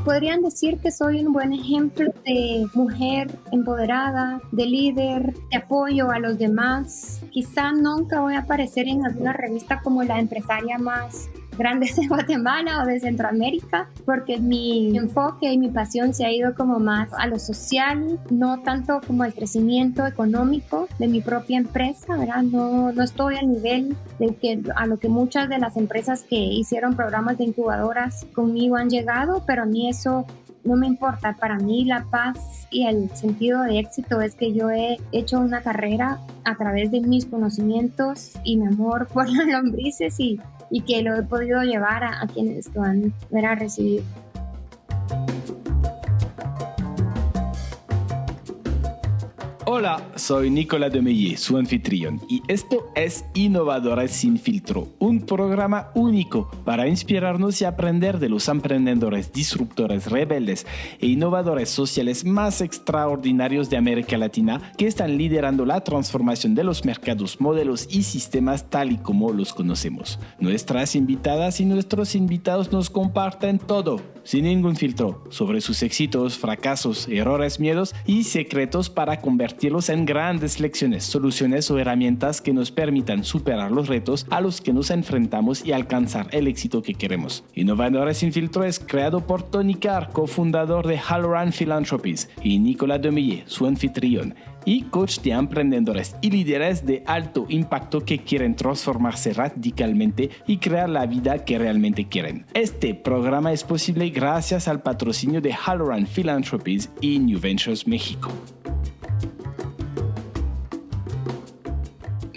Podrían decir que soy un buen ejemplo de mujer empoderada, de líder, de apoyo a los demás. Quizá nunca voy a aparecer en alguna revista como la empresaria más grande de Guatemala o de Centroamérica, porque mi enfoque y mi pasión se ha ido como más a lo social, no tanto como al crecimiento económico de mi propia empresa, ¿verdad? No estoy al nivel a lo que muchas de las empresas que hicieron programas de incubadoras conmigo han llegado, pero a mí eso no me importa. Para mí la paz y el sentido de éxito es que yo he hecho una carrera a través de mis conocimientos y mi amor por las lombrices y que lo he podido llevar a quienes lo han recibido. Hola, soy Nicolas Demeye, su anfitrión, y esto es Innovadores sin Filtro, un programa único para inspirarnos y aprender de los emprendedores, disruptores, rebeldes e innovadores sociales más extraordinarios de América Latina que están liderando la transformación de los mercados, modelos y sistemas tal y como los conocemos. Nuestras invitadas y nuestros invitados nos comparten todo, sin ningún filtro, sobre sus éxitos, fracasos, errores, miedos y secretos para convertirlos en grandes lecciones, soluciones o herramientas que nos permitan superar los retos a los que nos enfrentamos y alcanzar el éxito que queremos. Innovadores sin Filtro es creado por Tony Carr, cofundador de Halloran Philanthropies, y Nicolas Demeye, su anfitrión y coach de emprendedores y líderes de alto impacto que quieren transformarse radicalmente y crear la vida que realmente quieren. Este programa es posible gracias al patrocinio de Halloran Philanthropies y New Ventures México.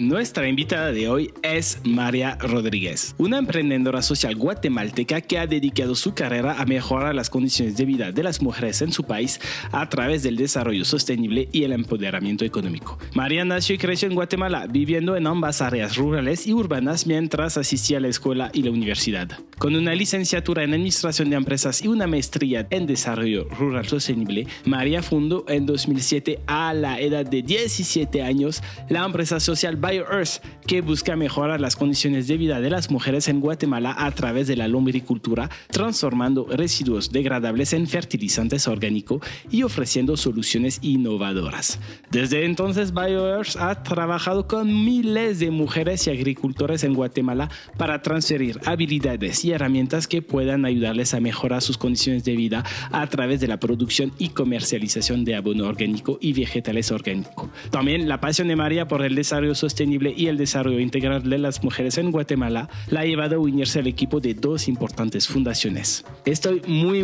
Nuestra invitada de hoy es María Rodríguez, una emprendedora social guatemalteca que ha dedicado su carrera a mejorar las condiciones de vida de las mujeres en su país a través del desarrollo sostenible y el empoderamiento económico. María nació y creció en Guatemala, viviendo en ambas áreas rurales y urbanas mientras asistía a la escuela y la universidad. Con una licenciatura en Administración de Empresas y una maestría en Desarrollo Rural Sostenible, María fundó en 2007, a la edad de 17 años, la empresa social BioEarth, que busca mejorar las condiciones de vida de las mujeres en Guatemala a través de la lombricultura, transformando residuos degradables en fertilizantes orgánicos y ofreciendo soluciones innovadoras. Desde entonces, BioEarth ha trabajado con miles de mujeres y agricultores en Guatemala para transferir habilidades y herramientas que puedan ayudarles a mejorar sus condiciones de vida a través de la producción y comercialización de abono orgánico y vegetales orgánicos. También la pasión de María por el desarrollo sostenible y el desarrollo integral de las mujeres en Guatemala la ha llevado a unirse al equipo de dos importantes fundaciones. Estoy muy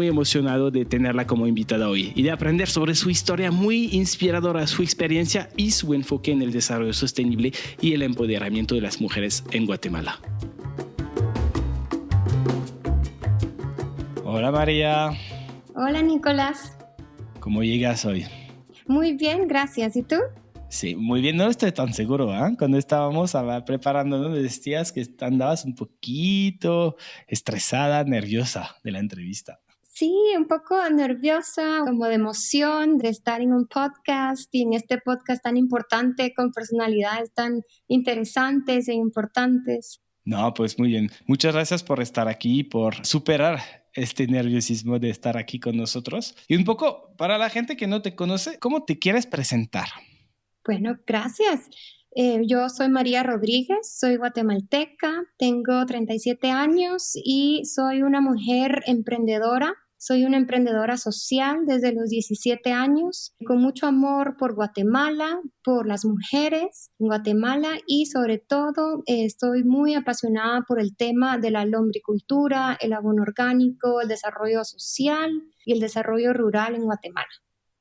emocionado de tenerla como invitada hoy y de aprender sobre su historia muy inspiradora, su experiencia y su enfoque en el desarrollo sostenible y el empoderamiento de las mujeres en Guatemala. Hola María. Hola Nicolás. ¿Cómo llegas hoy? Muy bien, gracias. ¿Y tú? Sí, muy bien, no estoy tan seguro, ¿eh? Cuando estábamos preparándonos me decías que andabas un poquito estresada, nerviosa de la entrevista. Sí, un poco nerviosa, como de emoción de estar en un podcast y en este podcast tan importante con personalidades tan interesantes e importantes. No, pues muy bien. Muchas gracias por estar aquí, por superar este nerviosismo de estar aquí con nosotros. Y un poco, para la gente que no te conoce, ¿cómo te quieres presentar? Bueno, gracias. Yo soy María Rodríguez, soy guatemalteca, tengo 37 años y soy una mujer emprendedora. Soy una emprendedora social desde los 17 años, con mucho amor por Guatemala, por las mujeres en Guatemala y sobre todo estoy muy apasionada por el tema de la lombricultura, el abono orgánico, el desarrollo social y el desarrollo rural en Guatemala.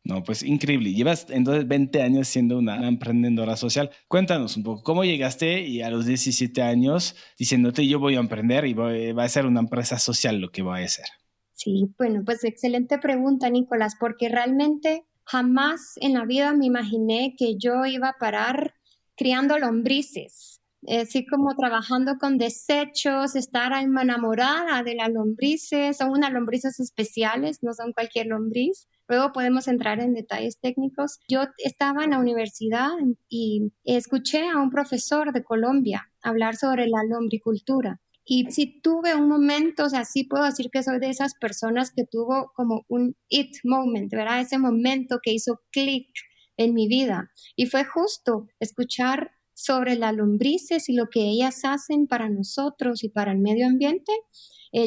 No, pues increíble. Llevas entonces 20 años siendo una emprendedora social. Cuéntanos un poco, ¿cómo llegaste y a los 17 años diciéndote yo voy a emprender y va a ser una empresa social lo que voy a hacer? Sí, bueno, pues excelente pregunta, Nicolás, porque realmente jamás en la vida me imaginé que yo iba a parar criando lombrices. Así como trabajando con desechos, estar enamorada de las lombrices, son unas lombrices especiales, no son cualquier lombriz. Luego podemos entrar en detalles técnicos. Yo estaba en la universidad y escuché a un profesor de Colombia hablar sobre la lombricultura. Y sí tuve un momento, o sea, sí puedo decir que soy de esas personas que tuvo como un it moment, ¿verdad? Ese momento que hizo clic en mi vida. Y fue justo escuchar sobre las lombrices y lo que ellas hacen para nosotros y para el medio ambiente.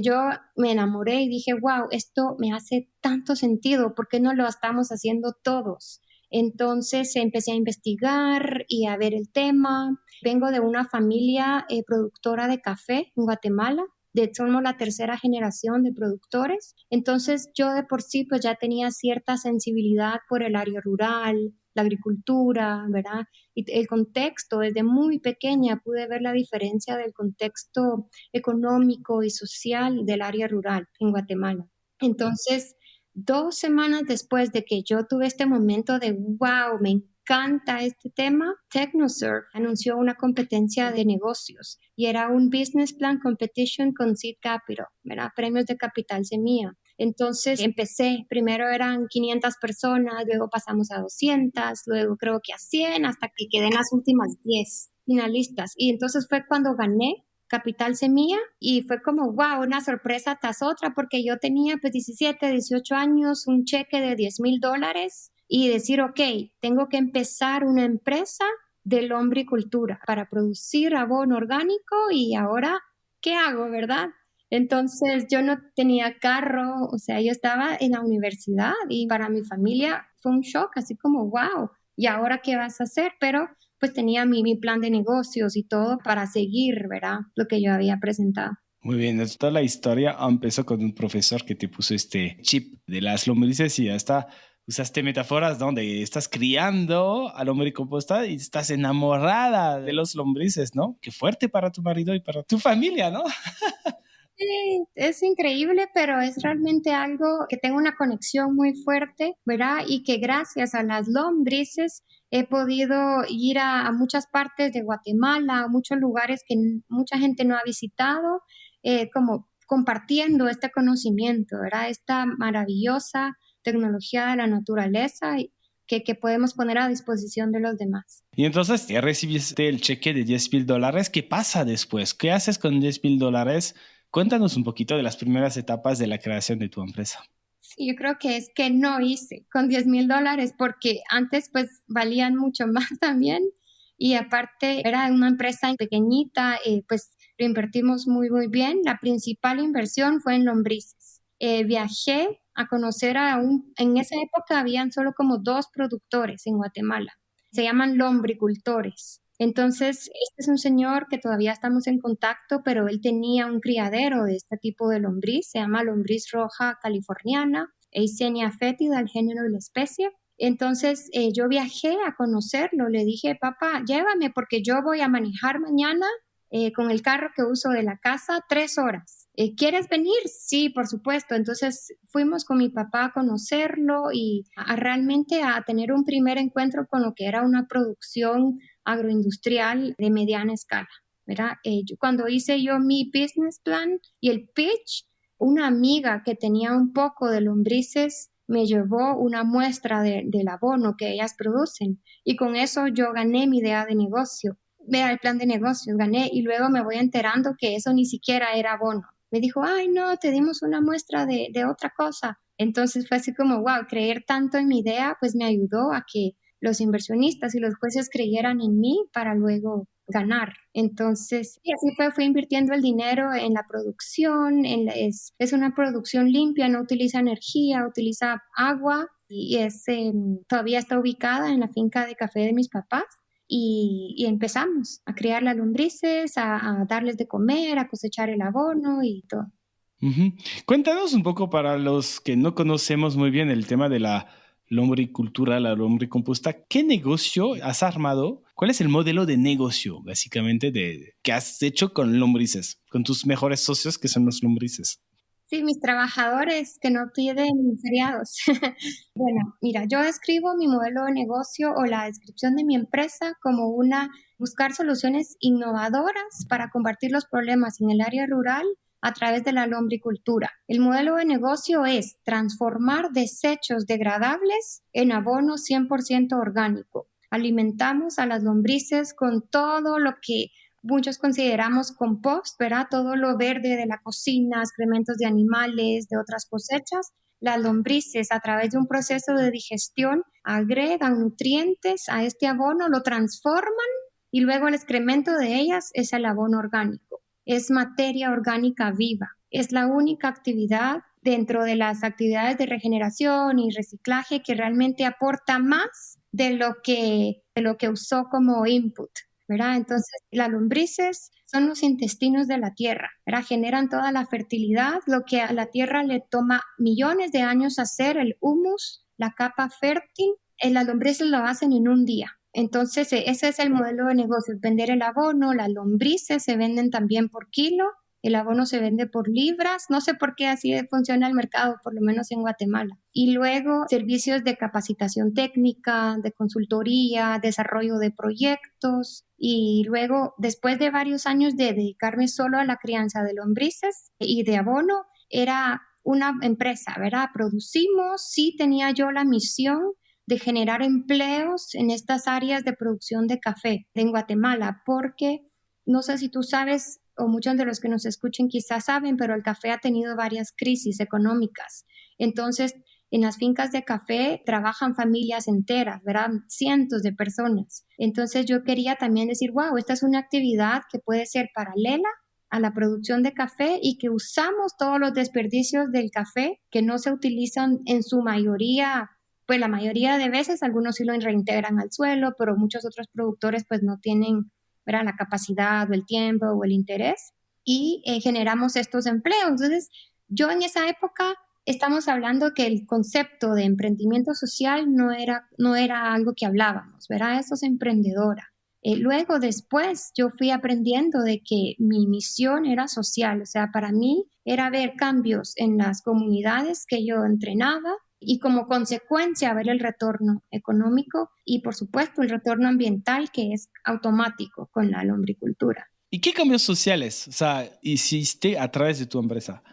Yo me enamoré y dije, wow, esto me hace tanto sentido, ¿por qué no lo estamos haciendo todos? Entonces empecé a investigar y a ver el tema. Vengo de una familia productora de café en Guatemala. De hecho, somos la tercera generación de productores. Entonces, yo de por sí pues ya tenía cierta sensibilidad por el área rural, la agricultura, ¿verdad? Y el contexto, desde muy pequeña pude ver la diferencia del contexto económico y social del área rural en Guatemala. Entonces, 2 semanas después de que yo tuve este momento de wow, me encanta este tema, TechnoSurf anunció una competencia de negocios y era un Business Plan Competition con Seed Capital, ¿verdad? Premios de capital semilla. Entonces empecé, primero eran 500 personas, luego pasamos a 200, luego creo que a 100, hasta que quedé en las últimas 10 finalistas. Y entonces fue cuando gané Capital Semilla y fue como, wow, una sorpresa tras otra, porque yo tenía pues 17, 18 años, un cheque de $10,000 y decir, ok, tengo que empezar una empresa de lombricultura para producir abono orgánico y ahora, ¿qué hago, verdad? Entonces yo no tenía carro, o sea, yo estaba en la universidad y para mi familia fue un shock, así como, wow, ¿y ahora qué vas a hacer? Pero pues tenía mi plan de negocios y todo para seguir, ¿verdad? Lo que yo había presentado. Muy bien, toda la historia empezó con un profesor que te puso este chip de las lombrices y hasta usaste metáforas donde estás criando al lombricomposta y estás enamorada de los lombrices, ¿no? Qué fuerte para tu marido y para tu familia, ¿no? Sí, es increíble, pero es realmente algo que tengo una conexión muy fuerte, ¿verdad? Y que gracias a las lombrices he podido ir a muchas partes de Guatemala, a muchos lugares que mucha gente no ha visitado, como compartiendo este conocimiento, ¿verdad? Esta maravillosa tecnología de la naturaleza que podemos poner a disposición de los demás. Y entonces ya recibiste el cheque de $10,000. ¿Qué pasa después? ¿Qué haces con $10,000? Cuéntanos un poquito de las primeras etapas de la creación de tu empresa. Sí, yo creo que es que no hice con $10,000 porque antes pues valían mucho más también y aparte era una empresa pequeñita, pues lo invertimos muy, muy bien. La principal inversión fue en lombrices. Viajé a conocer en esa época habían solo como 2 productores en Guatemala. Se llaman lombricultores. Entonces, este es un señor que todavía estamos en contacto, pero él tenía un criadero de este tipo de lombriz, se llama lombriz roja californiana, Eisenia fétida, el género y la especie. Entonces, yo viajé a conocerlo, le dije, papá, llévame porque yo voy a manejar mañana con el carro que uso de la casa 3 horas. ¿Quieres venir? Sí, por supuesto. Entonces fuimos con mi papá a conocerlo y realmente a tener un primer encuentro con lo que era una producción agroindustrial de mediana escala, ¿verdad? Cuando hice yo mi business plan y el pitch, una amiga que tenía un poco de lombrices me llevó una muestra del abono que ellas producen y con eso yo gané mi idea de negocio. Vea el plan de negocios, gané y luego me voy enterando que eso ni siquiera era abono. Me dijo, ay, no, te dimos una muestra de otra cosa. Entonces fue así como, wow, creer tanto en mi idea, pues me ayudó a que los inversionistas y los jueces creyeran en mí para luego ganar. Entonces, y así fue invirtiendo el dinero en la producción, es una producción limpia, no utiliza energía, utiliza agua y todavía está ubicada en la finca de café de mis papás. Y empezamos a criar las lombrices, a darles de comer, a cosechar el abono y todo. Ujú. Cuéntanos un poco para los que no conocemos muy bien el tema de la lombricultura, la lombricomposta. ¿Qué negocio has armado? ¿Cuál es el modelo de negocio, básicamente, que has hecho con lombrices, con tus mejores socios que son los lombrices? Sí, mis trabajadores que no piden feriados. Bueno, mira, yo describo mi modelo de negocio o la descripción de mi empresa como buscar soluciones innovadoras para combatir los problemas en el área rural a través de la lombricultura. El modelo de negocio es transformar desechos degradables en abono 100% orgánico. Alimentamos a las lombrices con todo lo que muchos consideramos compost, ¿verdad? Todo lo verde de la cocina, excrementos de animales, de otras cosechas. Las lombrices, a través de un proceso de digestión, agregan nutrientes a este abono, lo transforman y luego el excremento de ellas es el abono orgánico. Es materia orgánica viva. Es la única actividad dentro de las actividades de regeneración y reciclaje que realmente aporta más de lo que usó como input, ¿verdad? Entonces, las lombrices son los intestinos de la tierra, ¿verdad? Generan toda la fertilidad, lo que a la tierra le toma millones de años hacer, el humus, la capa fértil, las lombrices lo hacen en un día. Entonces, ese es el modelo de negocio, vender el abono, las lombrices se venden también por kilo, el abono se vende por libras, no sé por qué así funciona el mercado, por lo menos en Guatemala. Y luego servicios de capacitación técnica, de consultoría, desarrollo de proyectos. Y luego, después de varios años de dedicarme solo a la crianza de lombrices y de abono, era una empresa, ¿verdad? Producimos, sí tenía yo la misión de generar empleos en estas áreas de producción de café en Guatemala, porque no sé si tú sabes, o muchos de los que nos escuchen quizás saben, pero el café ha tenido varias crisis económicas. Entonces, en las fincas de café trabajan familias enteras, ¿verdad? Cientos de personas. Entonces, yo quería también decir, wow, esta es una actividad que puede ser paralela a la producción de café y que usamos todos los desperdicios del café que no se utilizan en su mayoría, pues la mayoría de veces, algunos sí lo reintegran al suelo, pero muchos otros productores pues no tienen, ¿verdad?, la capacidad o el tiempo o el interés, y generamos estos empleos. Entonces, yo en esa época estamos hablando que el concepto de emprendimiento social no era algo que hablábamos, ¿verdad? Eso es emprendedora. Luego, después, yo fui aprendiendo de que mi misión era social, o sea, para mí era ver cambios en las comunidades que yo entrenaba y como consecuencia ver el retorno económico y por supuesto el retorno ambiental que es automático con la lombricultura. ¿Y qué cambios sociales, o sea, hiciste a través de tu empresa?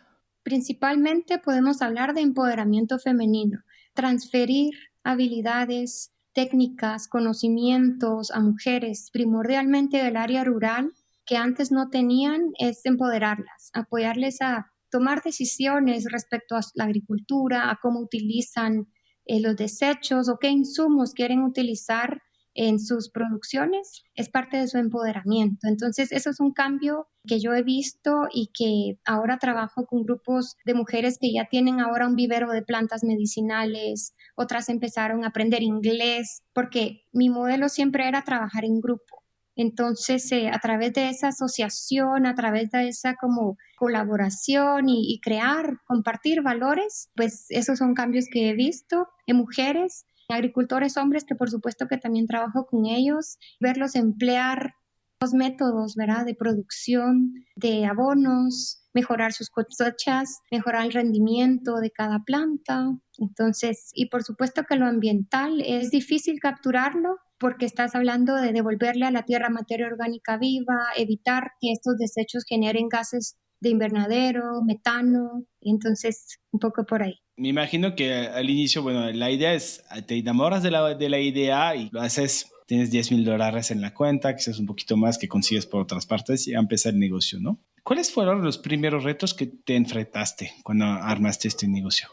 Principalmente podemos hablar de empoderamiento femenino, transferir habilidades, técnicas, conocimientos a mujeres, primordialmente del área rural, que antes no tenían, es empoderarlas, apoyarles a tomar decisiones respecto a la agricultura, a cómo utilizan los desechos o qué insumos quieren utilizar en sus producciones, es parte de su empoderamiento. Entonces, eso es un cambio que yo he visto y que ahora trabajo con grupos de mujeres que ya tienen ahora un vivero de plantas medicinales, otras empezaron a aprender inglés, porque mi modelo siempre era trabajar en grupo. Entonces, a través de esa asociación, a través de esa como colaboración y crear, compartir valores, pues esos son cambios que he visto en mujeres, agricultores hombres, que por supuesto que también trabajo con ellos, verlos emplear los métodos, ¿verdad?, de producción de abonos, mejorar sus cosechas, mejorar el rendimiento de cada planta. Entonces, y por supuesto que lo ambiental es difícil capturarlo porque estás hablando de devolverle a la tierra materia orgánica viva, evitar que estos desechos generen gases de invernadero, metano, entonces un poco por ahí. Me imagino que al inicio, bueno, la idea es, te enamoras de la idea y lo haces, tienes $10,000 en la cuenta, quizás un poquito más que consigues por otras partes y a empezar el negocio, ¿no? ¿Cuáles fueron los primeros retos que te enfrentaste cuando armaste este negocio?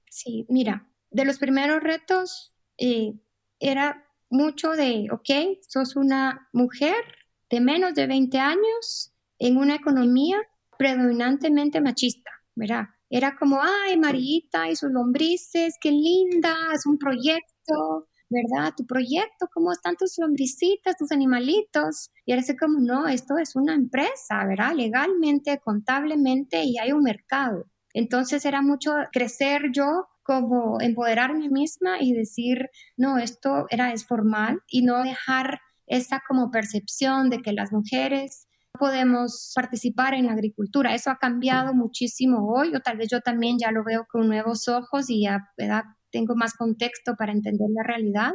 Sí, mira, de los primeros retos era mucho de, ok, sos una mujer de menos de 20 años en una economía predominantemente machista, ¿verdad? Era como, ay, Marita y sus lombrices, qué linda, es un proyecto, ¿verdad? Tu proyecto, ¿cómo están tus lombricitas, tus animalitos? Y era así como, no, esto es una empresa, ¿verdad? Legalmente, contablemente, y hay un mercado. Entonces era mucho crecer yo como empoderarme misma y decir, no, esto es formal y no dejar esa como percepción de que las mujeres podemos participar en la agricultura. Eso ha cambiado muchísimo hoy, o tal vez yo también ya lo veo con nuevos ojos y ya, ¿verdad?, tengo más contexto para entender la realidad.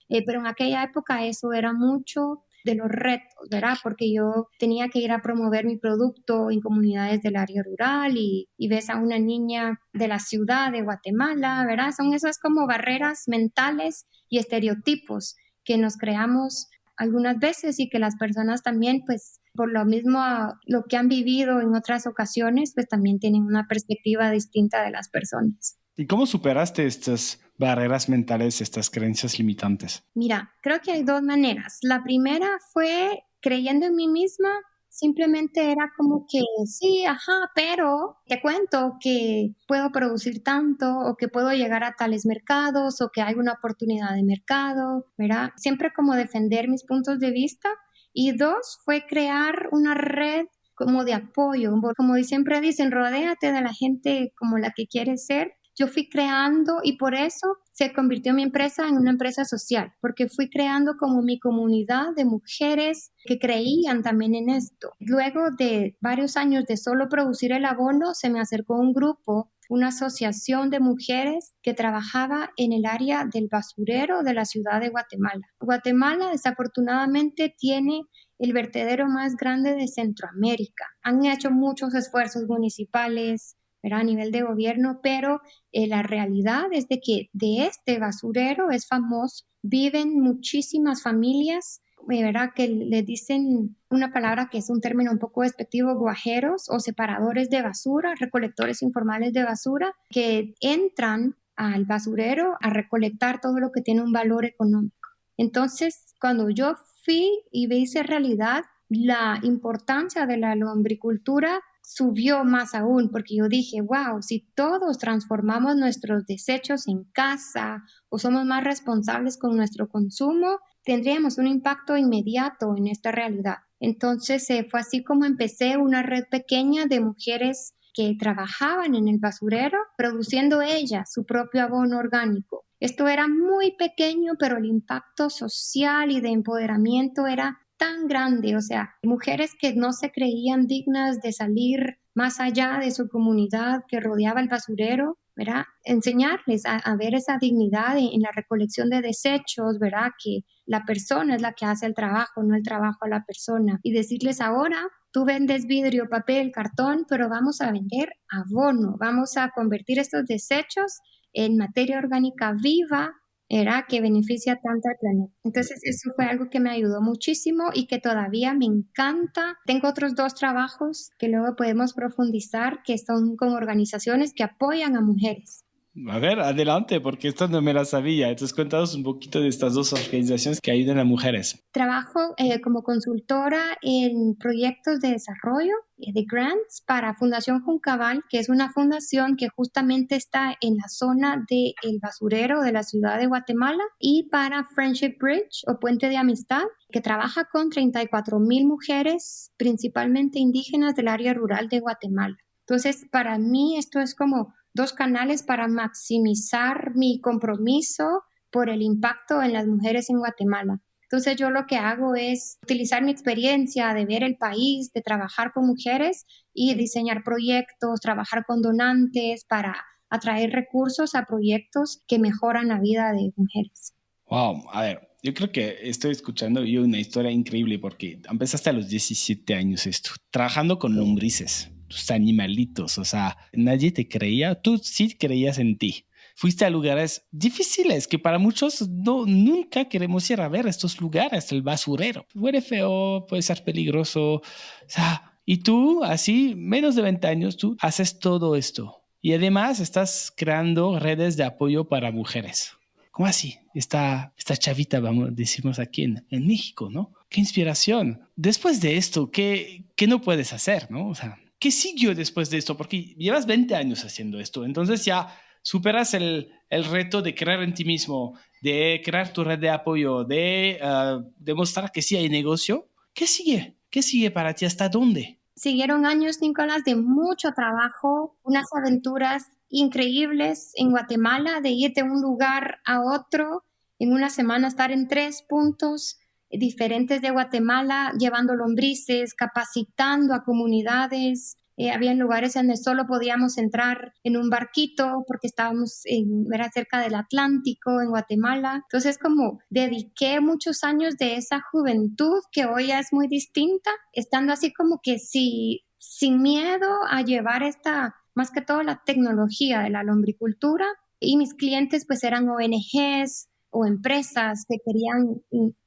Pero en aquella época eso era mucho de los retos, ¿verdad? Porque yo tenía que ir a promover mi producto en comunidades del área rural y ves a una niña de la ciudad de Guatemala, ¿verdad? Son esas como barreras mentales y estereotipos que nos creamos algunas veces y que las personas también, pues, por lo mismo, lo que han vivido en otras ocasiones, pues también tienen una perspectiva distinta de las personas. ¿Y cómo superaste estas barreras mentales, estas creencias limitantes? Mira, creo que hay dos maneras. La primera fue creyendo en mí misma. Simplemente era como que sí, ajá, pero te cuento que puedo producir tanto o que puedo llegar a tales mercados o que hay una oportunidad de mercado, ¿verdad? Siempre como defender mis puntos de vista. Y dos, fue crear una red como de apoyo, como siempre dicen, rodéate de la gente como la que quieres ser. Yo fui creando y por eso se convirtió mi empresa en una empresa social, porque fui creando como mi comunidad de mujeres que creían también en esto. Luego de varios años de solo producir el abono, se me acercó un grupo, una asociación de mujeres que trabajaba en el área del basurero de la ciudad de Guatemala. Guatemala desafortunadamente tiene el vertedero más grande de Centroamérica. Han hecho muchos esfuerzos municipales, ¿verdad? A nivel de gobierno, pero la realidad es de que de este basurero es famoso, viven muchísimas familias, ¿verdad? Que le dicen una palabra que es un término un poco despectivo, guajeros o separadores de basura, recolectores informales de basura, que entran al basurero a recolectar todo lo que tiene un valor económico. Entonces, cuando yo fui y hice realidad la importancia de la lombricultura, subió más aún, porque yo dije, wow, si todos transformamos nuestros desechos en casa o somos más responsables con nuestro consumo, tendríamos un impacto inmediato en esta realidad. Entonces fue así como empecé una red pequeña de mujeres que trabajaban en el basurero, produciendo ellas su propio abono orgánico. Esto era muy pequeño, pero el impacto social y de empoderamiento era tan grande, o sea, mujeres que no se creían dignas de salir más allá de su comunidad que rodeaba el basurero, ¿verdad? Enseñarles a ver esa dignidad en la recolección de desechos, ¿verdad? Que la persona es la que hace el trabajo, no el trabajo a la persona. Y decirles ahora, tú vendes vidrio, papel, cartón, pero vamos a vender abono, vamos a convertir estos desechos en materia orgánica viva, era que beneficia tanto al planeta. Entonces, eso fue algo que me ayudó muchísimo y que todavía me encanta. Tengo otros dos trabajos que luego podemos profundizar, que son con organizaciones que apoyan a mujeres. A ver, adelante, porque esto no me la sabía. Entonces, cuéntanos un poquito de estas dos organizaciones que ayudan a mujeres. Trabajo como consultora en proyectos de desarrollo, de grants, para Fundación Juncabal, que es una fundación que justamente está en la zona del basurero de la ciudad de Guatemala, y para Friendship Bridge o Puente de Amistad, que trabaja con 34,000 mujeres, principalmente indígenas del área rural de Guatemala. Entonces, para mí esto es como dos canales para maximizar mi compromiso por el impacto en las mujeres en Guatemala. Entonces yo lo que hago es utilizar mi experiencia de ver el país, de trabajar con mujeres y diseñar proyectos, trabajar con donantes para atraer recursos a proyectos que mejoran la vida de mujeres. Wow, a ver, yo creo que estoy escuchando yo una historia increíble porque empezaste a los 17 años esto, trabajando con lombrices, tus animalitos, o sea, nadie te creía, tú sí creías en ti. Fuiste a lugares difíciles que para muchos nunca queremos ir a ver estos lugares, el basurero. Huele feo, puede ser peligroso. O sea, y tú, así, menos de 20 años, tú haces todo esto. Y además estás creando redes de apoyo para mujeres. ¿Cómo así? Esta chavita, vamos, decimos aquí en México, ¿no? ¡Qué inspiración! Después de esto, ¿qué no puedes hacer, no? O sea, ¿qué siguió después de esto? Porque llevas 20 años haciendo esto, entonces ya superas el reto de creer en ti mismo, de crear tu red de apoyo, de demostrar que sí hay negocio. ¿Qué sigue? ¿Qué sigue para ti? ¿Hasta dónde? Siguieron años, Nicolás, de mucho trabajo, unas aventuras increíbles en Guatemala, de ir de un lugar a otro, en una semana estar en 3 puntos diferentes de Guatemala, llevando lombrices, capacitando a comunidades. Había lugares donde solo podíamos entrar en un barquito porque estábamos era cerca del Atlántico, en Guatemala. Entonces, como dediqué muchos años de esa juventud que hoy ya es muy distinta, estando así como que sin miedo a llevar más que todo la tecnología de la lombricultura. Y mis clientes pues eran ONGs o empresas que querían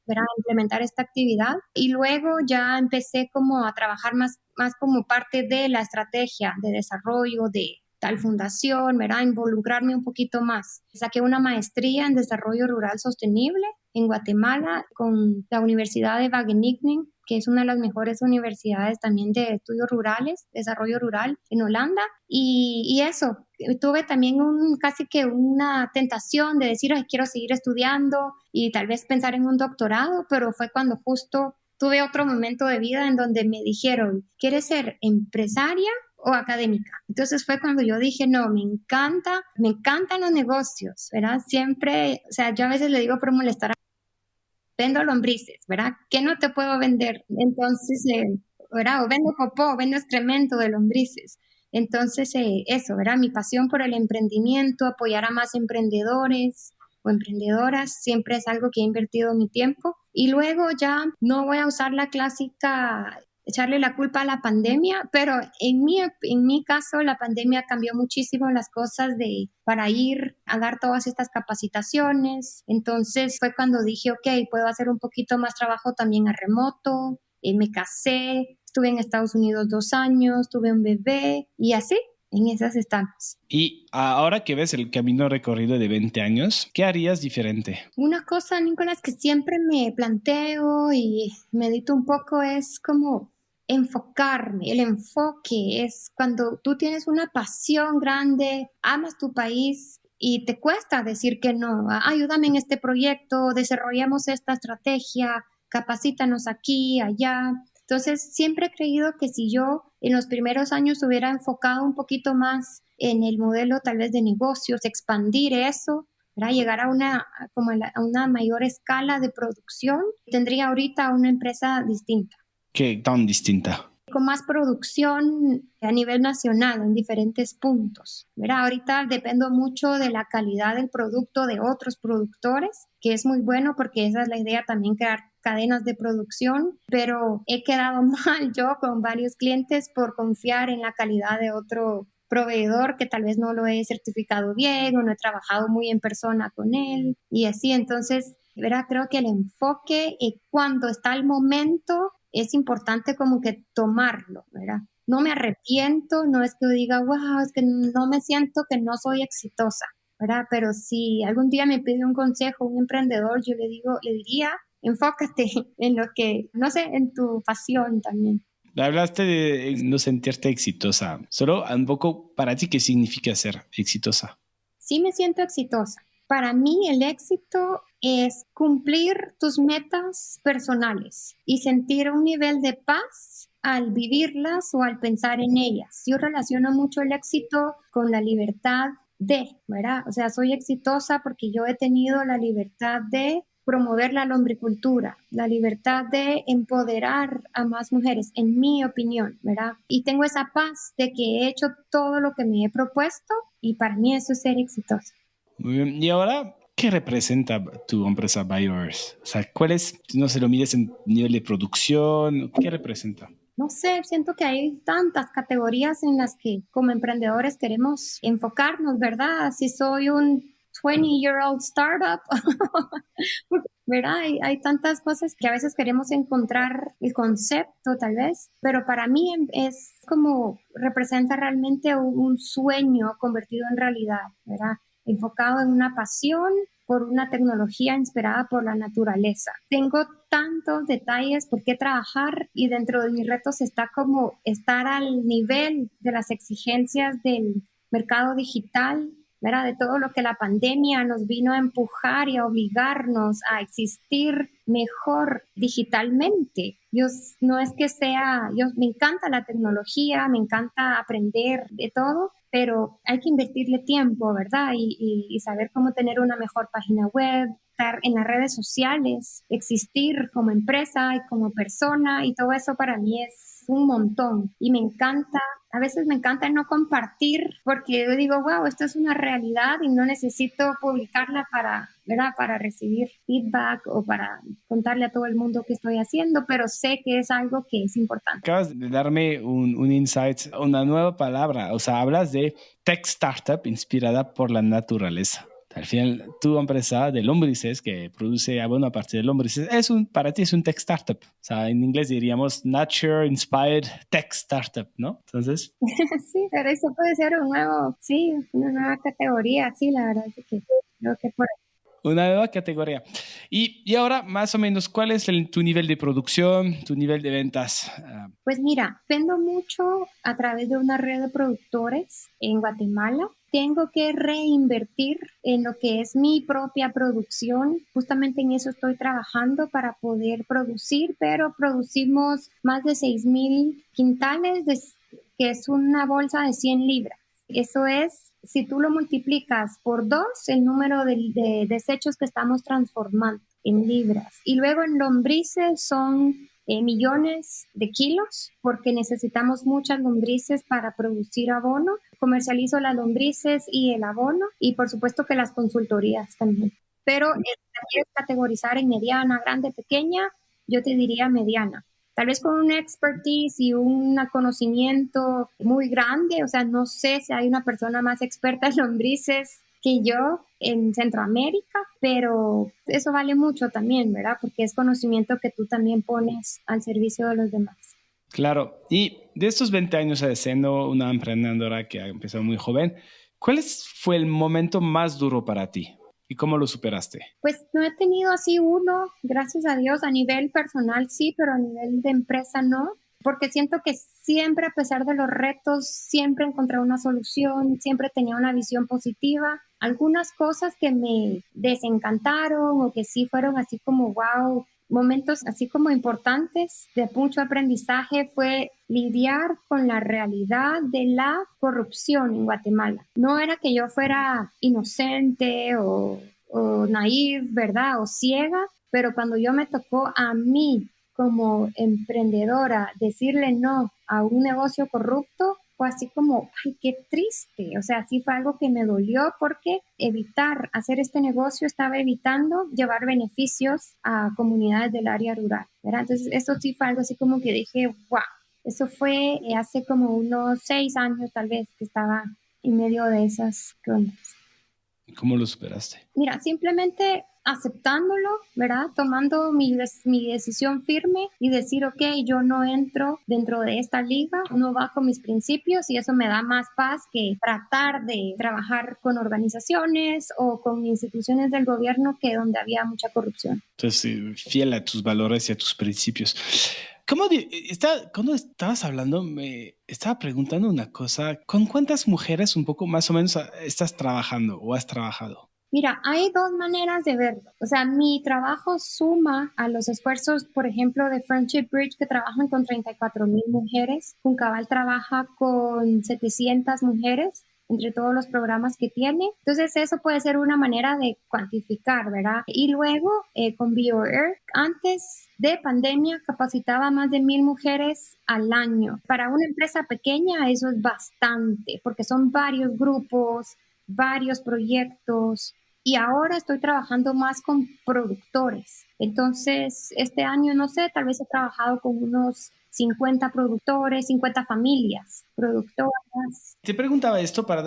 ¿verdad? A implementar esta actividad. Y luego ya empecé como a trabajar más como parte de la estrategia de desarrollo de tal fundación, ¿verdad? Involucrarme un poquito más. Saqué una maestría en desarrollo rural sostenible en Guatemala con la Universidad de Wageningen, que es una de las mejores universidades también de estudios rurales, desarrollo rural en Holanda. Y eso, tuve también casi que una tentación de decir, ay, quiero seguir estudiando y tal vez pensar en un doctorado, pero fue cuando justo tuve otro momento de vida en donde me dijeron, ¿quieres ser empresaria o académica? Entonces fue cuando yo dije, no, me encantan los negocios, ¿verdad? Siempre, o sea, yo a veces le digo por molestar, vendo lombrices, ¿verdad? ¿Qué no te puedo vender? Entonces, ¿verdad? O vendo popó, vendo excremento de lombrices. Entonces, eso, ¿verdad? Mi pasión por el emprendimiento, apoyar a más emprendedores o emprendedoras, siempre es algo que he invertido mi tiempo. Y luego ya no voy a usar la clásica echarle la culpa a la pandemia, pero en mi caso la pandemia cambió muchísimo las cosas para ir a dar todas estas capacitaciones. Entonces fue cuando dije, ok, puedo hacer un poquito más trabajo también a remoto. Me casé, estuve en Estados Unidos 2 años, tuve un bebé y así. En esas estamos. Y ahora que ves el camino recorrido de 20 años, ¿qué harías diferente? Una cosa, Nicolás, que siempre me planteo y medito un poco es como enfocarme. El enfoque es cuando tú tienes una pasión grande, amas tu país y te cuesta decir que no. Ayúdame en este proyecto, desarrollamos esta estrategia, capacítanos aquí, allá. Entonces, siempre he creído que si yo en los primeros años hubiera enfocado un poquito más en el modelo tal vez de negocios, expandir eso, ¿verdad? Llegar a una mayor escala de producción, tendría ahorita una empresa distinta. ¿Qué tan distinta? Con más producción a nivel nacional en diferentes puntos, ¿verdad? Ahorita dependo mucho de la calidad del producto de otros productores, que es muy bueno porque esa es la idea también, crear cadenas de producción, pero he quedado mal yo con varios clientes por confiar en la calidad de otro proveedor que tal vez no lo he certificado bien o no he trabajado muy en persona con él y así. Entonces, ¿verdad? Creo que el enfoque cuando está el momento es importante como que tomarlo, ¿verdad? No me arrepiento, no es que diga, wow, es que no me siento que no soy exitosa, ¿verdad? Pero si algún día me pide un consejo un emprendedor, yo le diría, enfócate en lo que, no sé, en tu pasión también. Hablaste de no sentirte exitosa. Solo un poco para ti, ¿qué significa ser exitosa? Sí me siento exitosa. Para mí el éxito es cumplir tus metas personales y sentir un nivel de paz al vivirlas o al pensar en ellas. Yo relaciono mucho el éxito con la libertad ¿verdad? O sea, soy exitosa porque yo he tenido la libertad de promover la lombricultura, la libertad de empoderar a más mujeres, en mi opinión, ¿verdad? Y tengo esa paz de que he hecho todo lo que me he propuesto y para mí eso es ser exitosa. Muy bien. Y ahora, ¿qué representa tu empresa BioEarth? O sea, ¿cuál es, no se lo mides en nivel de producción? ¿Qué representa? No sé, siento que hay tantas categorías en las que como emprendedores queremos enfocarnos, ¿verdad? Si soy un 20-year-old startup, ¿verdad? Hay tantas cosas que a veces queremos encontrar el concepto tal vez, pero para mí es como representa realmente un sueño convertido en realidad, ¿verdad? Enfocado en una pasión por una tecnología inspirada por la naturaleza. Tengo tantos detalles por qué trabajar y dentro de mis retos está como estar al nivel de las exigencias del mercado digital, ¿verdad? De todo lo que la pandemia nos vino a empujar y a obligarnos a existir mejor digitalmente. No es que me encanta la tecnología, me encanta aprender de todo, pero hay que invertirle tiempo, ¿verdad? Y saber cómo tener una mejor página web, estar en las redes sociales, existir como empresa y como persona, y todo eso para mí es un montón. Y me encanta, a veces me encanta no compartir, porque yo digo, wow, esto es una realidad y no necesito publicarla ¿verdad? Para recibir feedback o para contarle a todo el mundo qué estoy haciendo, pero sé que es algo que es importante. Acabas de darme un insight, una nueva palabra. O sea, hablas de tech startup inspirada por la naturaleza. Al final, tu empresa de lombrices que produce abono a partir de lombrices, para ti es un tech startup. O sea, en inglés diríamos Nature Inspired Tech Startup, ¿no? Entonces, Sí, pero eso puede ser un nuevo, sí, una nueva categoría, sí, la verdad es que creo que por una nueva categoría. Y ahora, más o menos, ¿cuál es tu nivel de producción, tu nivel de ventas? Pues mira, vendo mucho a través de una red de productores en Guatemala. Tengo que reinvertir en lo que es mi propia producción. Justamente en eso estoy trabajando para poder producir, pero producimos más de 6,000 quintales, que es una bolsa de 100 libras. Eso es, si tú lo multiplicas por 2, el número de desechos que estamos transformando en libras. Y luego en lombrices son millones de kilos porque necesitamos muchas lombrices para producir abono. Comercializo las lombrices y el abono y por supuesto que las consultorías también. Pero si la quieres categorizar en mediana, grande, pequeña, yo te diría mediana. Tal vez con un expertise y un conocimiento muy grande, o sea, no sé si hay una persona más experta en lombrices que yo en Centroamérica, pero eso vale mucho también, ¿verdad? Porque es conocimiento que tú también pones al servicio de los demás. Claro, y de estos 20 años siendo una emprendedora que ha empezado muy joven, ¿cuál fue el momento más duro para ti y cómo lo superaste? Pues no he tenido así uno, gracias a Dios, a nivel personal sí, pero a nivel de empresa no, porque siento que siempre, a pesar de los retos, siempre encontré una solución, siempre tenía una visión positiva. Algunas cosas que me desencantaron o que sí fueron así como wow, momentos así como importantes de mucho aprendizaje fue lidiar con la realidad de la corrupción en Guatemala. No era que yo fuera inocente o naive, ¿verdad? O ciega, pero cuando yo me tocó a mí como emprendedora decirle no a un negocio corrupto, fue así como, ay, qué triste. O sea, sí fue algo que me dolió porque evitar hacer este negocio estaba evitando llevar beneficios a comunidades del área rural, ¿verdad? Entonces, eso sí fue algo así como que dije, wow. Eso fue hace como unos 6 años tal vez que estaba en medio de esas rondas. ¿Cómo lo superaste? Mira, simplemente aceptándolo, ¿verdad? Tomando mi decisión firme y decir, ok, yo no entro dentro de esta liga, no va con mis principios y eso me da más paz que tratar de trabajar con organizaciones o con instituciones del gobierno que donde había mucha corrupción. Entonces, fiel a tus valores y a tus principios. Cuando estabas hablando, me estaba preguntando una cosa. ¿Con cuántas mujeres un poco más o menos estás trabajando o has trabajado? Mira, hay dos maneras de verlo. O sea, mi trabajo suma a los esfuerzos, por ejemplo, de Friendship Bridge, que trabajan con 34,000 mujeres. Juncabal trabaja con 700 mujeres entre todos los programas que tiene. Entonces, eso puede ser una manera de cuantificar, ¿verdad? Y luego, con BioEarth, antes de pandemia, capacitaba a más de 1,000 mujeres al año. Para una empresa pequeña, eso es bastante, porque son varios grupos, varios proyectos y ahora estoy trabajando más con productores. Entonces, este año, no sé, tal vez he trabajado con unos 50 productores, 50 familias productoras. Te preguntaba esto para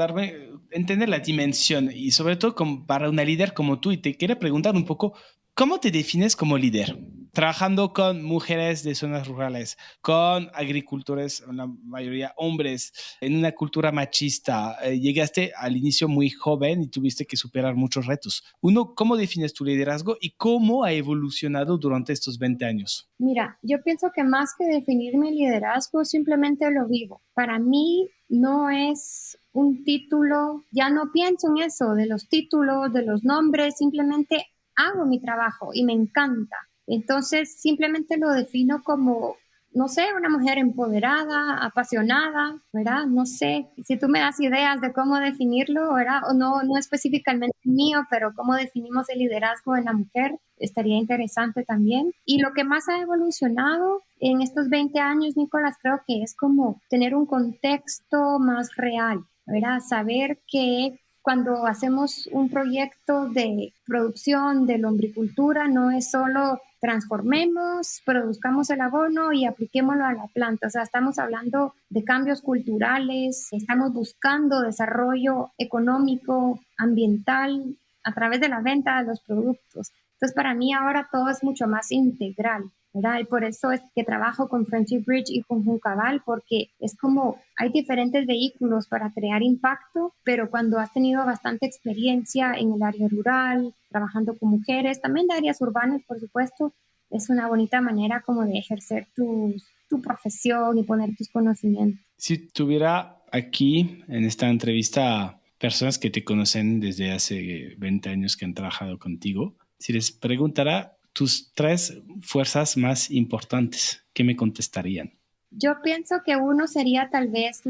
entender la dimensión y sobre todo para una líder como tú y te quería preguntar un poco, ¿cómo te defines como líder? Trabajando con mujeres de zonas rurales, con agricultores, la mayoría hombres, en una cultura machista. Llegaste al inicio muy joven y tuviste que superar muchos retos. Uno, ¿cómo defines tu liderazgo y cómo ha evolucionado durante estos 20 años? Mira, yo pienso que más que definir mi liderazgo, simplemente lo vivo. Para mí no es un título, ya no pienso en eso de los títulos, de los nombres, simplemente hago mi trabajo y me encanta. Entonces, simplemente lo defino como, no sé, una mujer empoderada, apasionada, ¿verdad? No sé, si tú me das ideas de cómo definirlo, ¿verdad? O no, no específicamente mío, pero cómo definimos el liderazgo en la mujer, estaría interesante también. Y lo que más ha evolucionado en estos 20 años, Nicolás, creo que es como tener un contexto más real, ¿verdad? Saber que cuando hacemos un proyecto de producción de lombricultura, no es solo transformemos, produzcamos el abono y apliquémoslo a la planta. O sea, estamos hablando de cambios culturales, estamos buscando desarrollo económico, ambiental, a través de la venta de los productos. Entonces, para mí ahora todo es mucho más integral, ¿verdad? Y por eso es que trabajo con Friendship Bridge y con Juncaval, porque es como hay diferentes vehículos para crear impacto, pero cuando has tenido bastante experiencia en el área rural, trabajando con mujeres, también de áreas urbanas, por supuesto, es una bonita manera como de ejercer tu profesión y poner tus conocimientos. Si tuviera aquí en esta entrevista personas que te conocen desde hace 20 años que han trabajado contigo, si les preguntara tus 3 fuerzas más importantes, ¿qué me contestarían? Yo pienso que uno sería tal vez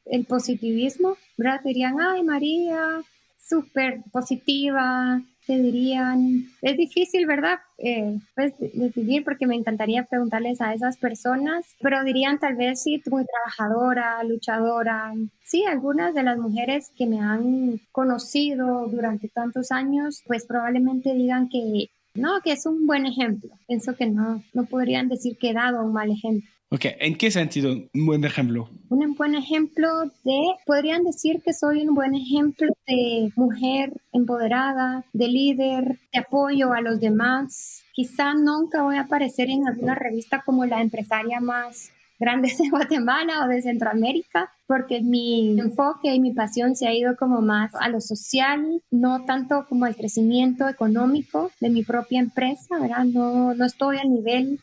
el positivismo, ¿verdad? Te dirían, ay María, súper positiva, te dirían, es difícil, ¿verdad? Pues decidir porque me encantaría preguntarles a esas personas, pero dirían tal vez sí, muy trabajadora, luchadora. Sí, algunas de las mujeres que me han conocido durante tantos años, pues probablemente digan que no, que es un buen ejemplo. Pienso que no podrían decir que he dado un mal ejemplo. Ok, ¿en qué sentido? Un buen ejemplo. Un buen ejemplo podrían decir que soy un buen ejemplo de mujer empoderada, de líder, de apoyo a los demás. Quizá nunca voy a aparecer en alguna revista como la empresaria más grande de Guatemala o de Centroamérica, porque mi enfoque y mi pasión se ha ido como más a lo social, no tanto como al crecimiento económico de mi propia empresa, ¿verdad? No estoy al nivel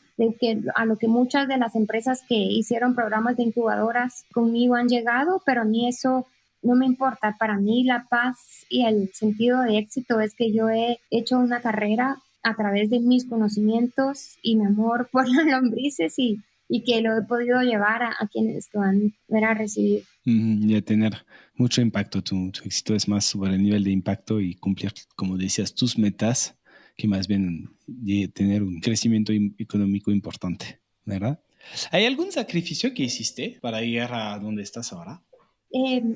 a lo que muchas de las empresas que hicieron programas de incubadoras conmigo han llegado, pero a mí eso no me importa. Para mí la paz y el sentido de éxito es que yo he hecho una carrera a través de mis conocimientos y mi amor por las lombrices y que lo he podido llevar a quienes lo han recibido. Y a tener mucho impacto. Tu éxito es más sobre el nivel de impacto y cumplir, como decías, tus metas, que más bien de tener un crecimiento económico importante, ¿verdad? ¿Hay algún sacrificio que hiciste para llegar a donde estás ahora?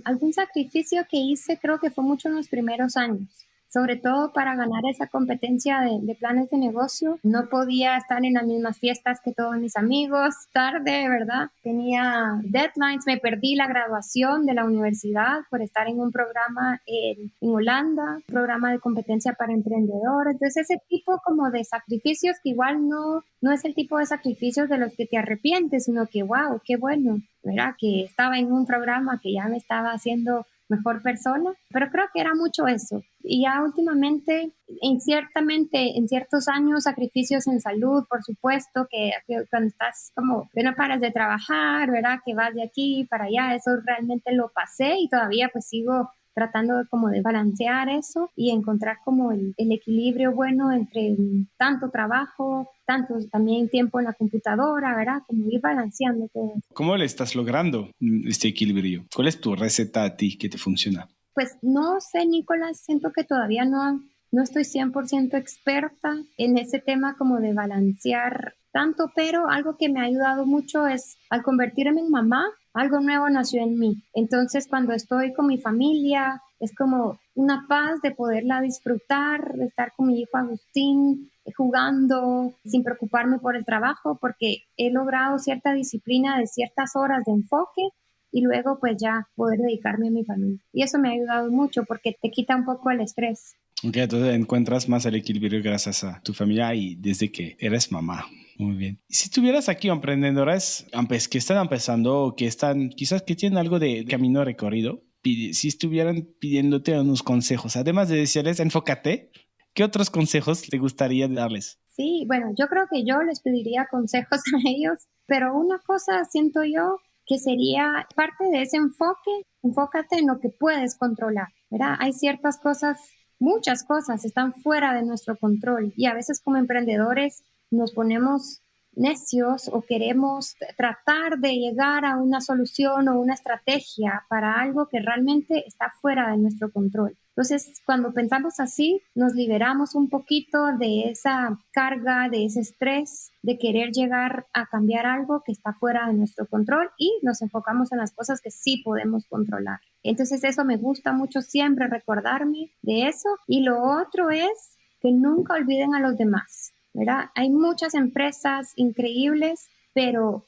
Algún sacrificio que hice creo que fue mucho en los primeros años, sobre todo para ganar esa competencia de planes de negocio. No podía estar en las mismas fiestas que todos mis amigos, tarde, ¿verdad? Tenía deadlines, me perdí la graduación de la universidad por estar en un programa en Holanda, un programa de competencia para emprendedores. Entonces ese tipo como de sacrificios que igual no es el tipo de sacrificios de los que te arrepientes, sino que, wow, qué bueno, ¿verdad? Que estaba en un programa que ya me estaba haciendo mejor persona, pero creo que era mucho eso. Y ya últimamente, ciertamente, en ciertos años, sacrificios en salud, por supuesto, que cuando estás como que no paras de trabajar, ¿verdad? Que vas de aquí para allá, eso realmente lo pasé y todavía pues sigo tratando como de balancear eso y encontrar como el equilibrio bueno entre tanto trabajo, tanto también tiempo en la computadora, ¿verdad? Como ir balanceando todo. ¿Cómo le estás logrando este equilibrio? ¿Cuál es tu receta a ti que te funciona? Pues no sé, Nicolás, siento que todavía no estoy 100% experta en ese tema como de balancear tanto, pero algo que me ha ayudado mucho es al convertirme en mamá, algo nuevo nació en mí. Entonces, cuando estoy con mi familia, es como una paz de poderla disfrutar, de estar con mi hijo Agustín, jugando sin preocuparme por el trabajo, porque he logrado cierta disciplina de ciertas horas de enfoque y luego pues ya poder dedicarme a mi familia. Y eso me ha ayudado mucho porque te quita un poco el estrés. Ok, entonces encuentras más el equilibrio gracias a tu familia y desde que eres mamá. Muy bien. Si tuvieras aquí emprendedoras que están empezando o que están, quizás que tienen algo de camino recorrido, si estuvieran pidiéndote unos consejos, además de decirles, enfócate, ¿qué otros consejos te gustaría darles? Sí, bueno, yo creo que yo les pediría consejos a ellos, pero una cosa siento yo que sería parte de ese enfoque, enfócate en lo que puedes controlar, ¿verdad? Hay ciertas cosas, muchas cosas están fuera de nuestro control y a veces como emprendedores nos ponemos necios o queremos tratar de llegar a una solución o una estrategia para algo que realmente está fuera de nuestro control. Entonces, cuando pensamos así, nos liberamos un poquito de esa carga, de ese estrés, de querer llegar a cambiar algo que está fuera de nuestro control y nos enfocamos en las cosas que sí podemos controlar. Entonces, eso me gusta mucho siempre recordarme de eso. Y lo otro es que nunca olviden a los demás, ¿verdad? Hay muchas empresas increíbles, pero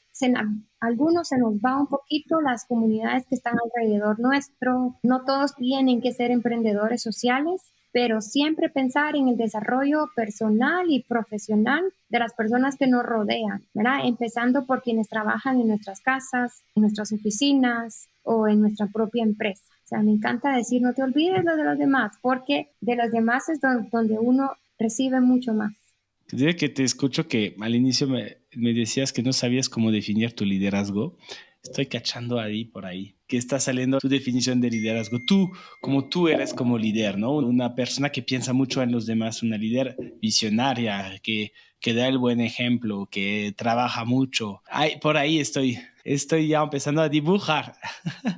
algunos se nos va un poquito las comunidades que están alrededor nuestro. No todos tienen que ser emprendedores sociales, pero siempre pensar en el desarrollo personal y profesional de las personas que nos rodean, ¿verdad? Empezando por quienes trabajan en nuestras casas, en nuestras oficinas o en nuestra propia empresa. O sea, me encanta decir, no te olvides lo de los demás, porque de los demás es donde uno recibe mucho más. Desde que te escucho que al inicio me decías que no sabías cómo definir tu liderazgo, estoy cachando ahí por ahí, que está saliendo tu definición de liderazgo. Tú, como tú eres como líder, ¿no? Una persona que piensa mucho en los demás, una líder visionaria, que da el buen ejemplo, que trabaja mucho. Ay, por ahí estoy ya empezando a dibujar.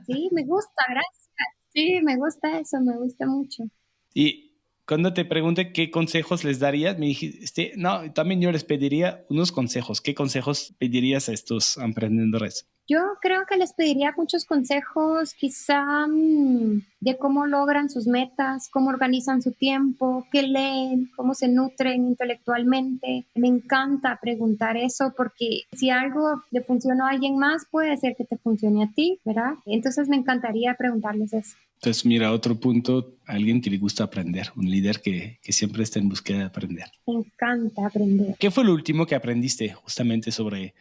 Sí, me gusta, gracias. Sí, me gusta eso, me gusta mucho. Y cuando te pregunté qué consejos les darías, me dijiste, no, también yo les pediría unos consejos. ¿Qué consejos pedirías a estos emprendedores? Yo creo que les pediría muchos consejos, quizá de cómo logran sus metas, cómo organizan su tiempo, qué leen, cómo se nutren intelectualmente. Me encanta preguntar eso porque si algo le funciona a alguien más, puede ser que te funcione a ti, ¿verdad? Entonces me encantaría preguntarles eso. Entonces, mira, otro punto, alguien que le gusta aprender, un líder que siempre está en búsqueda de aprender. Me encanta aprender. ¿Qué fue lo último que aprendiste justamente sobre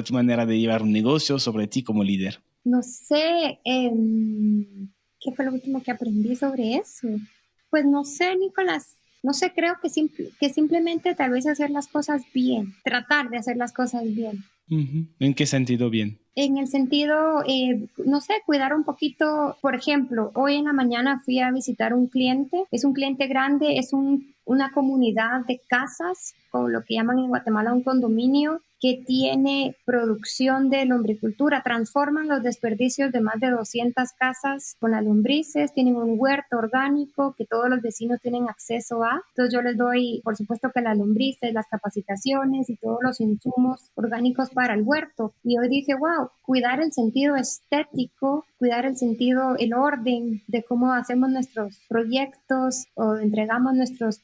tu manera de llevar un negocio, sobre ti como líder? No sé, ¿qué fue lo último que aprendí sobre eso? Pues no sé, Nicolás. No sé, creo que simplemente tal vez hacer las cosas bien, tratar de hacer las cosas bien. Uh-huh. ¿En qué sentido bien? En el sentido, no sé, cuidar un poquito, por ejemplo, hoy en la mañana fui a visitar un cliente, es un cliente grande, es una comunidad de casas, con lo que llaman en Guatemala un condominio, que tiene producción de lombricultura, transforman los desperdicios de más de 200 casas con las lombrices, tienen un huerto orgánico que todos los vecinos tienen acceso a. Entonces yo les doy, por supuesto que las lombrices, las capacitaciones y todos los insumos orgánicos para el huerto. Y hoy dije, wow, cuidar el sentido estético, cuidar el sentido, el orden de cómo hacemos nuestros proyectos o entregamos nuestros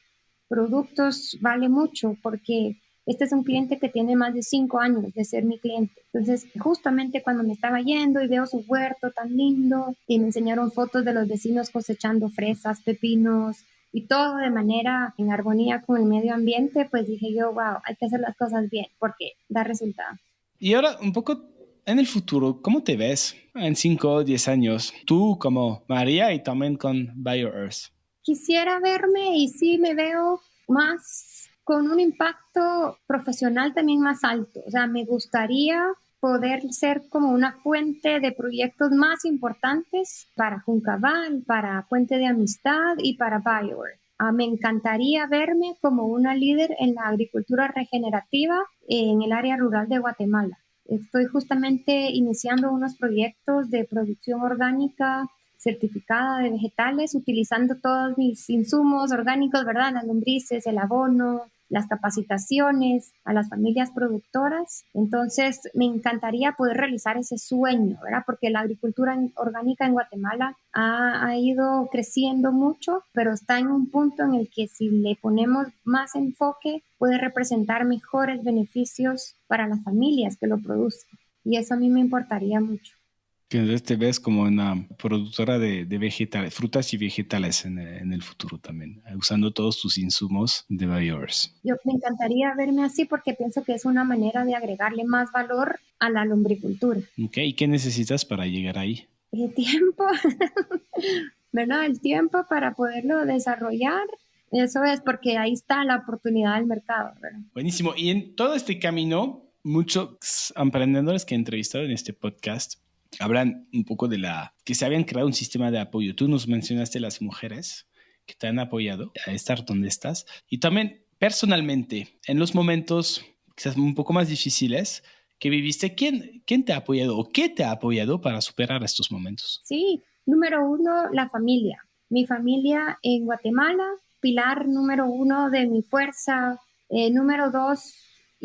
productos vale mucho porque este es un cliente que tiene más de 5 años de ser mi cliente. Entonces, justamente cuando me estaba yendo y veo su huerto tan lindo y me enseñaron fotos de los vecinos cosechando fresas, pepinos y todo de manera en armonía con el medio ambiente, pues dije yo, wow, hay que hacer las cosas bien porque da resultados. Y ahora un poco en el futuro, ¿cómo te ves en 5 o 10 años? Tú como María y también con BioEarth. Quisiera verme y sí me veo más con un impacto profesional también más alto. O sea, me gustaría poder ser como una fuente de proyectos más importantes para Juncaval, para Puente de Amistad y para BioEarth. Me encantaría verme como una líder en la agricultura regenerativa en el área rural de Guatemala. Estoy justamente iniciando unos proyectos de producción orgánica certificada de vegetales, utilizando todos mis insumos orgánicos, ¿verdad? Las lombrices, el abono, las capacitaciones a las familias productoras. Entonces, me encantaría poder realizar ese sueño, ¿verdad? Porque la agricultura orgánica en Guatemala ha ido creciendo mucho, pero está en un punto en el que si le ponemos más enfoque, puede representar mejores beneficios para las familias que lo producen. Y eso a mí me importaría mucho. Que te ves como una productora de vegetales, frutas y vegetales en el futuro también, usando todos tus insumos de BioEarth. Yo me encantaría verme así porque pienso que es una manera de agregarle más valor a la lombricultura. Okay. ¿Y qué necesitas para llegar ahí? El tiempo, ¿verdad? El tiempo para poderlo desarrollar. Eso es porque ahí está la oportunidad del mercado, ¿verdad? Buenísimo. Y en todo este camino, muchos emprendedores que he entrevistado en este podcast hablan un poco de que se habían creado un sistema de apoyo. Tú nos mencionaste las mujeres que te han apoyado a estar donde estás. Y también personalmente, en los momentos quizás un poco más difíciles que viviste, ¿quién te ha apoyado o qué te ha apoyado para superar estos momentos? Sí, número 1, la familia. Mi familia en Guatemala, pilar número 1 de mi fuerza. Número 2,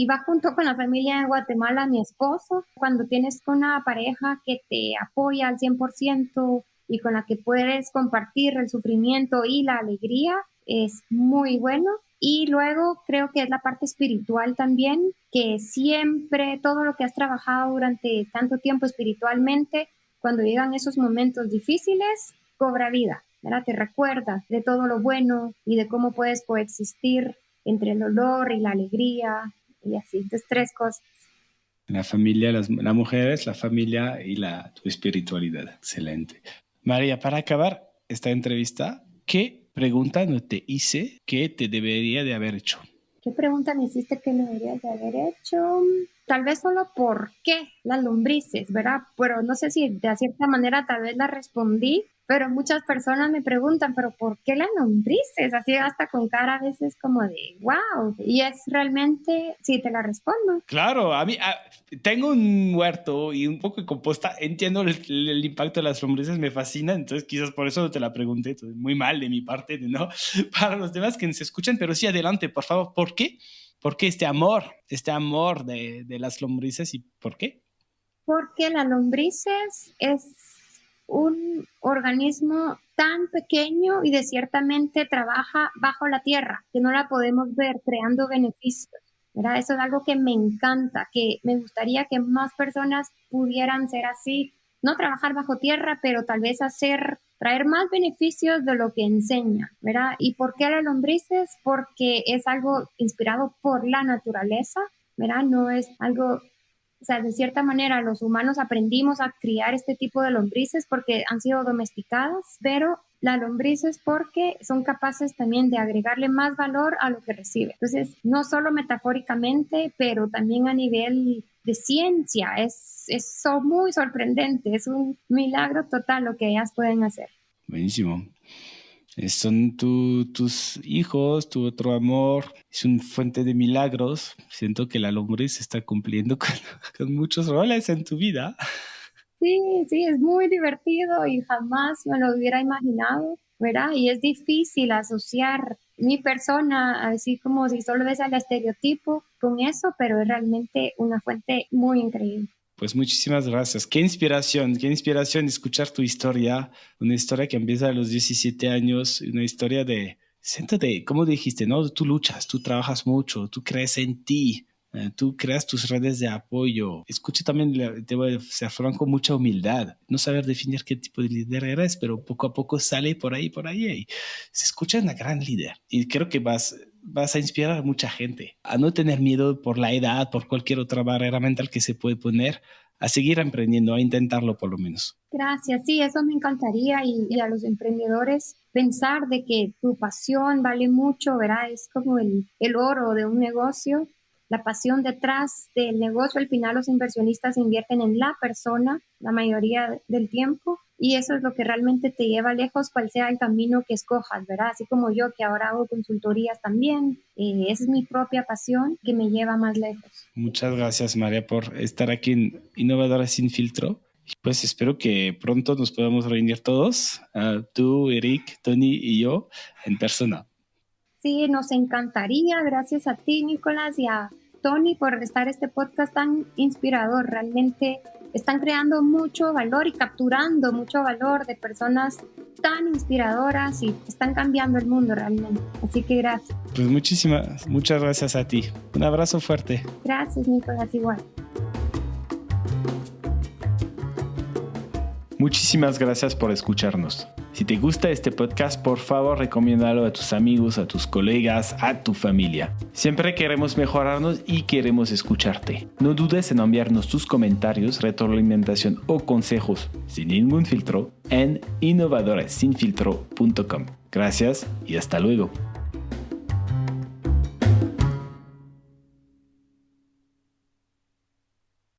iba junto con la familia en Guatemala, mi esposo. Cuando tienes una pareja que te apoya al 100% y con la que puedes compartir el sufrimiento y la alegría, es muy bueno. Y luego creo que es la parte espiritual también, que siempre todo lo que has trabajado durante tanto tiempo espiritualmente, cuando llegan esos momentos difíciles, cobra vida. ¿verdad? Te recuerda de todo lo bueno y de cómo puedes coexistir entre el dolor y la alegría y así. Entonces, 3 cosas. La familia, las mujeres, la familia y tu espiritualidad. Excelente. María, para acabar esta entrevista, ¿qué pregunta no te hice que te debería de haber hecho? ¿Qué pregunta me hiciste que me deberías de haber hecho? Tal vez solo por qué las lombrices, ¿verdad? Pero no sé si de cierta manera tal vez la respondí, pero muchas personas me preguntan, ¿pero por qué las lombrices? Así hasta con cara a veces como de, wow. Y es realmente, sí, te la respondo. Claro, a mí tengo un huerto y un poco de composta. Entiendo el impacto de las lombrices, me fascina. Entonces quizás por eso te la pregunté. Entonces, muy mal de mi parte, ¿no? Para los demás que nos escuchan, pero sí, adelante, por favor. ¿Por qué? ¿Por qué este amor de las lombrices y por qué? Porque las lombrices es un organismo tan pequeño y de ciertamente trabaja bajo la tierra, que no la podemos ver creando beneficios, ¿verdad? Eso es algo que me encanta, que me gustaría que más personas pudieran ser así, no trabajar bajo tierra, pero tal vez traer más beneficios de lo que enseña, ¿verdad? ¿Y por qué las lombrices? Porque es algo inspirado por la naturaleza, ¿verdad? No es algo. O sea, de cierta manera los humanos aprendimos a criar este tipo de lombrices porque han sido domesticadas, pero las lombrices porque son capaces también de agregarle más valor a lo que recibe. Entonces, no solo metafóricamente, pero también a nivel de ciencia. Es muy sorprendente, es un milagro total lo que ellas pueden hacer. Buenísimo. Son tus hijos, tu otro amor, es una fuente de milagros. Siento que la lombriz está cumpliendo con muchos roles en tu vida. Sí, es muy divertido y jamás me lo hubiera imaginado, ¿verdad? Y es difícil asociar mi persona, así como si solo ves al estereotipo con eso, pero es realmente una fuente muy increíble. Pues muchísimas gracias. Qué inspiración escuchar tu historia, una historia que empieza a los 17 años, una historia siéntate, como dijiste, ¿no? Tú luchas, tú trabajas mucho, tú crees en ti, tú creas tus redes de apoyo. Escucha también, te voy a ser franco, mucha humildad. No saber definir qué tipo de líder eres, pero poco a poco sale por ahí, y se escucha una gran líder. Y creo que vas a inspirar a mucha gente a no tener miedo por la edad, por cualquier otra barrera mental que se puede poner, a seguir emprendiendo, a intentarlo por lo menos. Gracias, sí, eso me encantaría y a los emprendedores pensar de que tu pasión vale mucho, ¿verdad? Es como el oro de un negocio. La pasión detrás del negocio, al final los inversionistas invierten en la persona la mayoría del tiempo y eso es lo que realmente te lleva lejos, cual sea el camino que escojas, ¿verdad? Así como yo que ahora hago consultorías también, esa es mi propia pasión que me lleva más lejos. Muchas gracias, María, por estar aquí en Innovadoras Sin Filtro. Pues espero que pronto nos podamos reunir todos, tú, Eric, Tony y yo, en persona. Sí, nos encantaría. Gracias a ti, Nicolás, y a Tony por estar este podcast tan inspirador. Realmente están creando mucho valor y capturando mucho valor de personas tan inspiradoras y están cambiando el mundo realmente. Así que gracias. Pues muchas gracias a ti. Un abrazo fuerte. Gracias, Nicolás, igual. Muchísimas gracias por escucharnos. Si te gusta este podcast, por favor, recomiéndalo a tus amigos, a tus colegas, a tu familia. Siempre queremos mejorarnos y queremos escucharte. No dudes en enviarnos tus comentarios, retroalimentación o consejos sin ningún filtro en innovadoresinfiltro.com. Gracias y hasta luego.